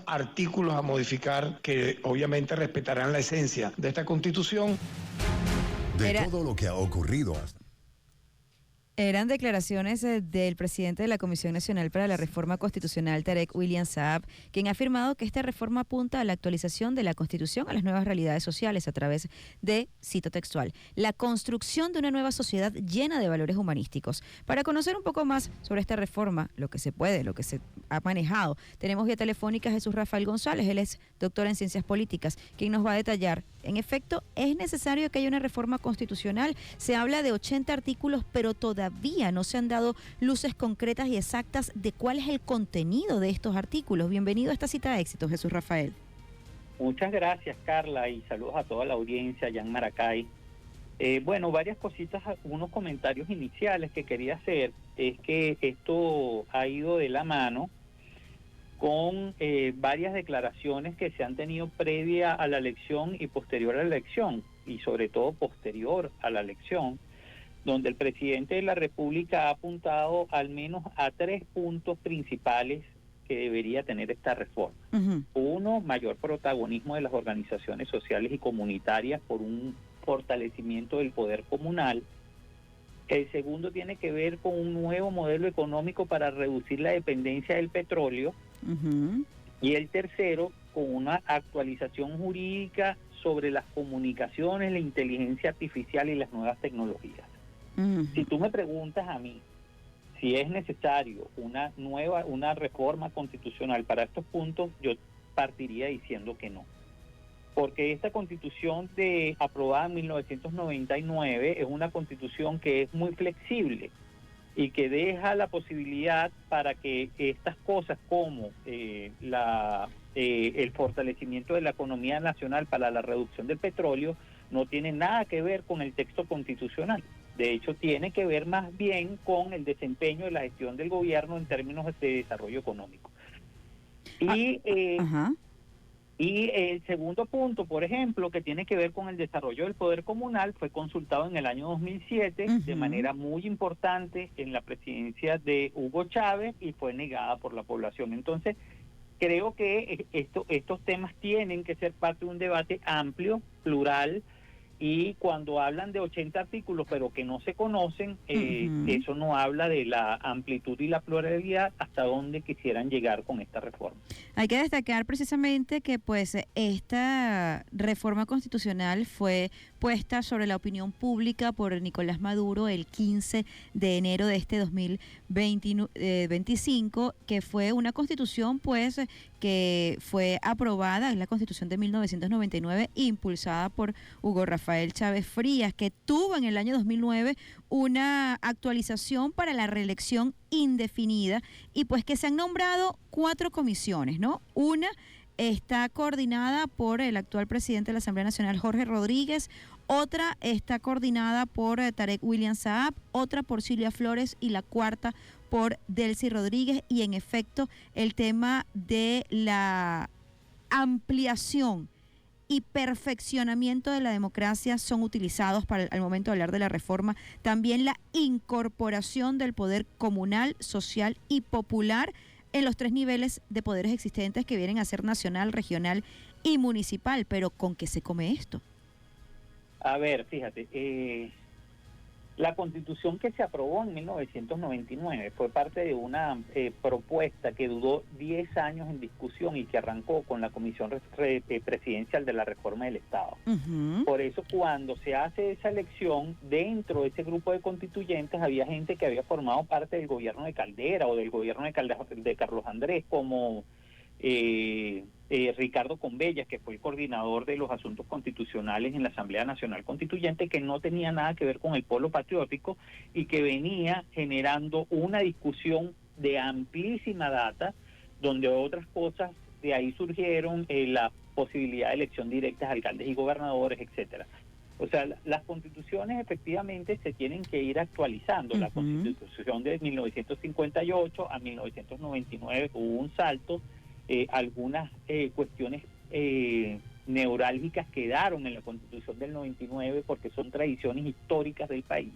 artículos a modificar que obviamente respetarán la esencia de esta Constitución. De todo lo que ha ocurrido hasta... Eran declaraciones del presidente de la Comisión Nacional para la Reforma Constitucional, Tarek William Saab, quien ha afirmado que esta reforma apunta a la actualización de la Constitución a las nuevas realidades sociales a través de, cito textual, la construcción de una nueva sociedad llena de valores humanísticos. Para conocer un poco más sobre esta reforma, lo que se puede, lo que se ha manejado, tenemos vía telefónica a Jesús Rafael González, él es doctor en Ciencias Políticas, quien nos va a detallar. En efecto, es necesario que haya una reforma constitucional. Se habla de 80 artículos, pero todavía no se han dado luces concretas y exactas de cuál es el contenido de estos artículos. Bienvenido a esta cita de éxito, Jesús Rafael. Muchas gracias, Carla, y saludos a toda la audiencia allá en Maracay. Bueno, varias cositas, unos comentarios iniciales que quería hacer. Es que esto ha ido de la mano con varias declaraciones que se han tenido previa a la elección y posterior a la elección, y sobre todo posterior a la elección, donde el presidente de la República ha apuntado al menos a 3 puntos principales que debería tener esta reforma. Uno, mayor protagonismo de las organizaciones sociales y comunitarias por un fortalecimiento del poder comunal. El segundo tiene que ver con un nuevo modelo económico para reducir la dependencia del petróleo. Y el tercero, con una actualización jurídica sobre las comunicaciones, la inteligencia artificial y las nuevas tecnologías. Si tú me preguntas a mí si es necesario una reforma constitucional para estos puntos, yo partiría diciendo que no. Porque esta constitución aprobada en 1999 es una constitución que es muy flexible y que deja la posibilidad para que estas cosas como el fortalecimiento de la economía nacional para la reducción del petróleo no tiene nada que ver con el texto constitucional. De hecho, tiene que ver más bien con el desempeño de la gestión del gobierno en términos de desarrollo económico. Y el segundo punto, por ejemplo, que tiene que ver con el desarrollo del poder comunal, fue consultado en el año 2007 de manera muy importante en la presidencia de Hugo Chávez y fue negada por la población. Entonces, creo que estos temas tienen que ser parte de un debate amplio, plural, y cuando hablan de 80 artículos pero que no se conocen, eso no habla de la amplitud y la pluralidad hasta donde quisieran llegar con esta reforma. Hay que destacar precisamente que pues esta reforma constitucional fue puesta sobre la opinión pública por Nicolás Maduro el 15 de enero de este 2025, que fue una constitución pues que fue aprobada, es la constitución de 1999, impulsada por Hugo Rafael Chávez Frías, que tuvo en el año 2009 una actualización para la reelección indefinida y pues que se han nombrado 4 comisiones, ¿no? Una está coordinada por el actual presidente de la Asamblea Nacional, Jorge Rodríguez, otra está coordinada por Tarek William Saab, otra por Silvia Flores y la cuarta por Delcy Rodríguez, y en efecto el tema de la ampliación y perfeccionamiento de la democracia son utilizados al momento de hablar de la reforma. También la incorporación del poder comunal, social y popular en los 3 niveles de poderes existentes que vienen a ser nacional, regional y municipal. Pero ¿con qué se come esto? A ver, fíjate, la Constitución que se aprobó en 1999 fue parte de una propuesta que duró 10 años en discusión y que arrancó con la Comisión Presidencial de la Reforma del Estado. Por eso cuando se hace esa elección, dentro de ese grupo de constituyentes había gente que había formado parte del gobierno de Caldera o del gobierno de Carlos Andrés, como Ricardo Convellas, que fue el coordinador de los asuntos constitucionales en la Asamblea Nacional Constituyente, que no tenía nada que ver con el polo patriótico y que venía generando una discusión de amplísima data, donde otras cosas de ahí surgieron, la posibilidad de elección directa de alcaldes y gobernadores, etcétera. O sea, las constituciones efectivamente se tienen que ir actualizando. La Constitución de 1958 a 1999 hubo un salto. Algunas cuestiones neurálgicas quedaron en la Constitución del 99 porque son tradiciones históricas del país.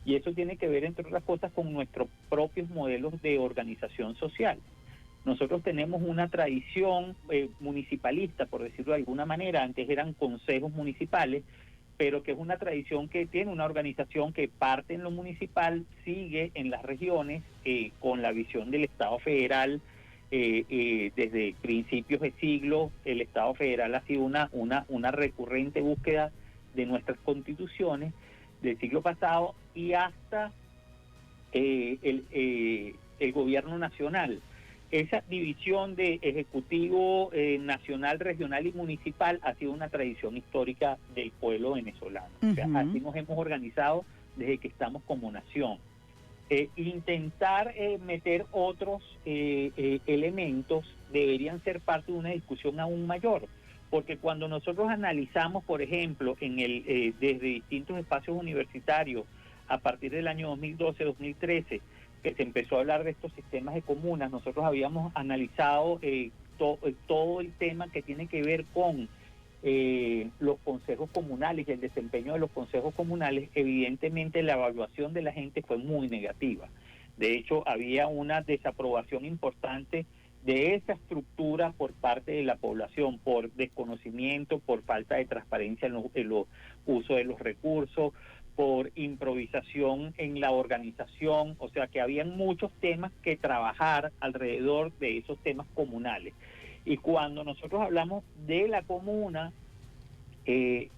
Y eso tiene que ver, entre otras cosas, con nuestros propios modelos de organización social. Nosotros tenemos una tradición municipalista, por decirlo de alguna manera. Antes eran consejos municipales, pero que es una tradición que tiene una organización que parte en lo municipal, sigue en las regiones, con la visión del Estado federal. Desde principios de siglo, el Estado federal ha sido una recurrente búsqueda de nuestras constituciones del siglo pasado y hasta el gobierno nacional. Esa división de ejecutivo nacional, regional y municipal ha sido una tradición histórica del pueblo venezolano. O sea, así nos hemos organizado desde que estamos como nación. Intentar meter otros elementos deberían ser parte de una discusión aún mayor, porque cuando nosotros analizamos, por ejemplo, desde distintos espacios universitarios, a partir del año 2012-2013, que se empezó a hablar de estos sistemas de comunas, nosotros habíamos analizado todo el tema que tiene que ver con los consejos comunales y el desempeño de los consejos comunales. Evidentemente la evaluación de la gente fue muy negativa. De hecho, había una desaprobación importante de esa estructura por parte de la población, por desconocimiento, por falta de transparencia en los uso de los recursos, por improvisación en la organización. O sea que habían muchos temas que trabajar alrededor de esos temas comunales. Y cuando nosotros hablamos de la comuna,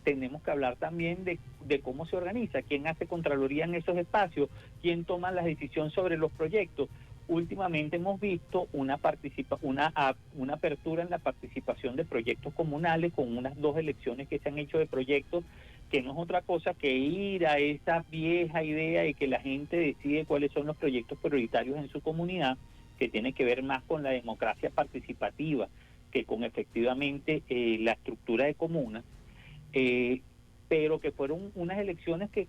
tenemos que hablar también de cómo se organiza, quién hace contraloría en esos espacios, quién toma la decisión sobre los proyectos. Últimamente hemos visto una apertura en la participación de proyectos comunales, con unas 2 elecciones que se han hecho de proyectos, que no es otra cosa que ir a esa vieja idea de que la gente decide cuáles son los proyectos prioritarios en su comunidad, que tiene que ver más con la democracia participativa que con efectivamente la estructura de comunas, pero que fueron unas elecciones que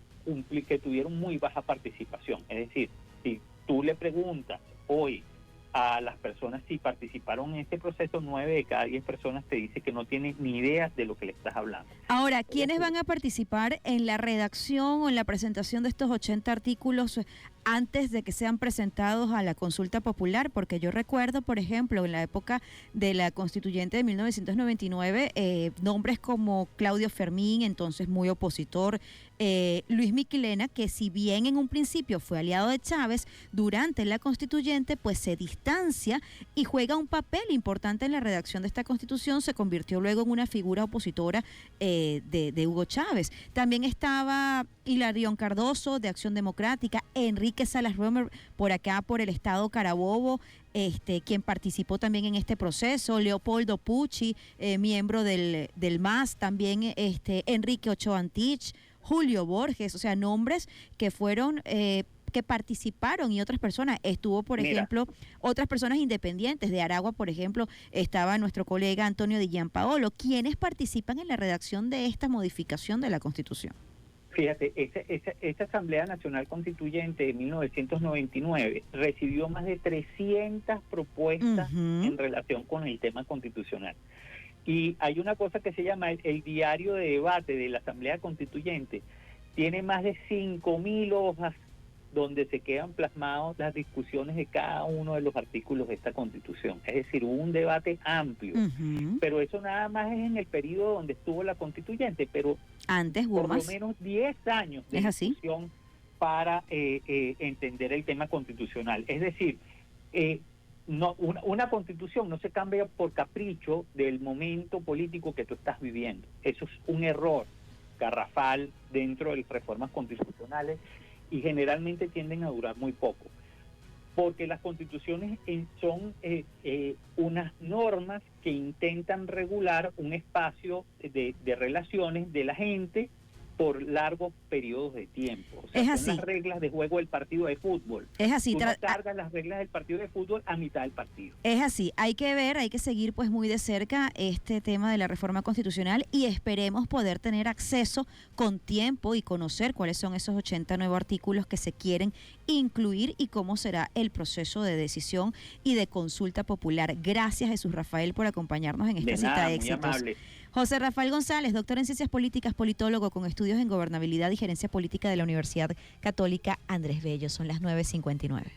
tuvieron muy baja participación. Es decir, si tú le preguntas hoy a las personas si participaron en este proceso, 9 de cada 10 personas te dice que no tienen ni idea de lo que le estás hablando. Ahora, ¿quiénes van a participar en la redacción o en la presentación de estos 80 artículos antes de que sean presentados a la consulta popular? Porque yo recuerdo, por ejemplo, en la época de la constituyente de 1999, nombres como Claudio Fermín, entonces muy opositor, Luis Miquelena, que si bien en un principio fue aliado de Chávez, durante la constituyente pues se distancia y juega un papel importante en la redacción de esta constitución, se convirtió luego en una figura opositora de Hugo Chávez. También estaba Hilarión Cardoso, de Acción Democrática, Enrique Salas Romer, por acá por el estado Carabobo, quien participó también en este proceso, Leopoldo Pucci, miembro del MAS, también Enrique Ochoa Antich, Julio Borges, o sea, nombres que fueron que participaron, y otras personas, estuvo por ejemplo, otras personas independientes, de Aragua por ejemplo, estaba nuestro colega Antonio Di Gianpaolo, quienes participan en la redacción de esta modificación de la Constitución. Fíjate, esa Asamblea Nacional Constituyente de 1999 recibió más de 300 propuestas en relación con el tema constitucional. Y hay una cosa que se llama el diario de debate de la Asamblea Constituyente. Tiene más de 5.000 hojas donde se quedan plasmadas las discusiones de cada uno de los artículos de esta Constitución. Es decir, hubo un debate amplio. Pero eso nada más es en el periodo donde estuvo la Constituyente, pero antes hubo por lo menos 10 años de discusión para entender el tema constitucional. Es decir, una Constitución no se cambia por capricho del momento político que tú estás viviendo. Eso es un error garrafal dentro de las reformas constitucionales, y generalmente tienden a durar muy poco, porque las constituciones son unas normas que intentan regular un espacio de relaciones de la gente por largos periodos de tiempo. O sea, es así. Son las reglas de juego del partido de fútbol. Es así. Tú no cargas las reglas del partido de fútbol a mitad del partido. Es así. Hay que ver, hay que seguir pues muy de cerca este tema de la reforma constitucional, y esperemos poder tener acceso con tiempo y conocer cuáles son esos 80 nuevos artículos que se quieren incluir y cómo será el proceso de decisión y de consulta popular. Gracias, Jesús Rafael, por acompañarnos en esta cita de éxitos. Muy amable. José Rafael González, doctor en Ciencias Políticas, politólogo con estudios en Gobernabilidad y Gerencia Política de la Universidad Católica Andrés Bello. Son las 9:59.